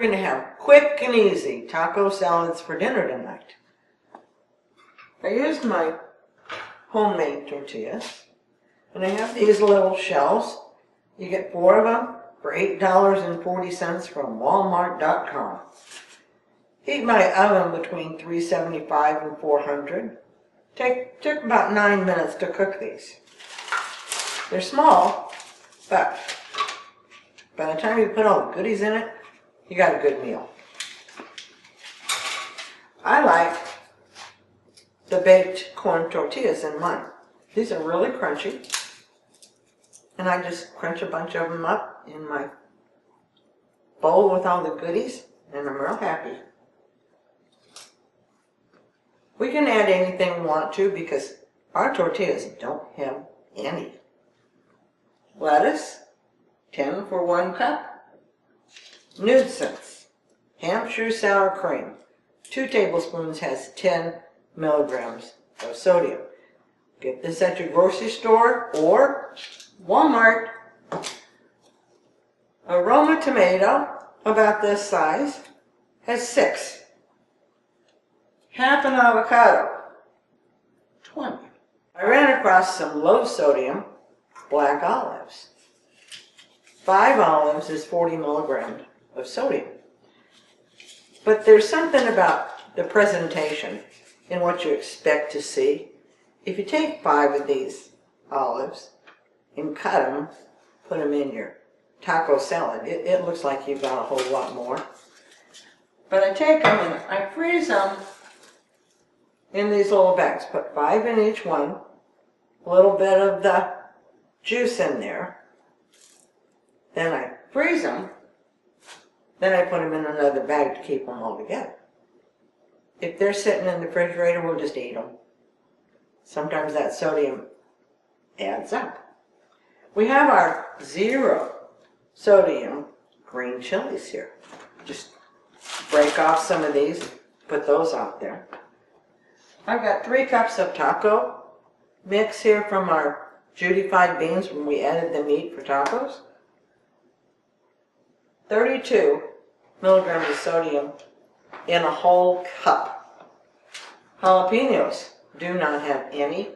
We're going to have quick and easy taco salads for dinner tonight. I used my homemade tortillas, and I have these little shells. You get 4 of them for $8.40 from Walmart.com. Heat my oven between 375 and 400. Took about 9 minutes to cook these. They're small, but by the time you put all the goodies in it, you got a good meal. I like the baked corn tortillas in mine. These are really crunchy, and I just crunch a bunch of them up in my bowl with all the goodies, and I'm real happy. We can add anything we want to because our tortillas don't have any. Lettuce, 10 for 1 cup. Nuisance, Hampshire sour cream, 2 tablespoons has 10 milligrams of sodium. Get this at your grocery store or Walmart. Aroma tomato, about this size, has 6. Half an avocado, 20. I ran across some low sodium black olives. 5 olives is 40 milligrams of sodium. But there's something about the presentation and what you expect to see. If you take 5 of these olives and cut them, put them in your taco salad, it looks like you've got a whole lot more. But I take them and I freeze them in these little bags. Put 5 in each one, a little bit of the juice in there. Then I freeze them. Then I put them in another bag to keep them all together. If they're sitting in the refrigerator, we'll just eat them. Sometimes that sodium adds up. We have our 0 sodium green chilies here. Just break off some of these, put those out there. I've got 3 cups of taco mix here from our judified beans when we added the meat for tacos. 32 milligrams of sodium in a whole cup. Jalapenos do not have any.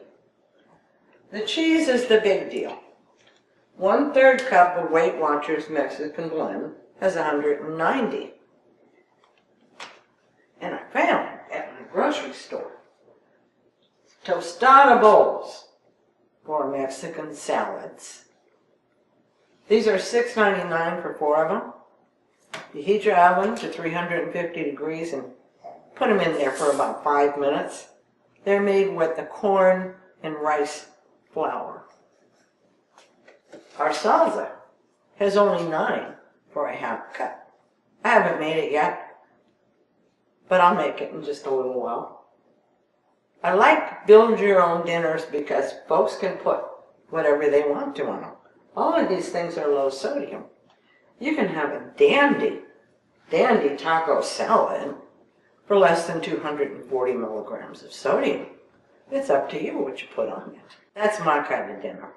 The cheese is the big deal. 1/3 cup of Weight Watchers Mexican blend has 190. And I found at my grocery store tostada bowls for Mexican salads. These are $6.99 for 4 of them. You heat your oven to 350 degrees and put them in there for about 5 minutes. They're made with the corn and rice flour. Our salsa has only 9 for a half cup. I haven't made it yet, but I'll make it in just a little while. I like build your own dinners because folks can put whatever they want to on them. All of these things are low sodium. You can have a dandy taco salad for less than 240 milligrams of sodium. It's up to you what you put on it. That's my kind of dinner.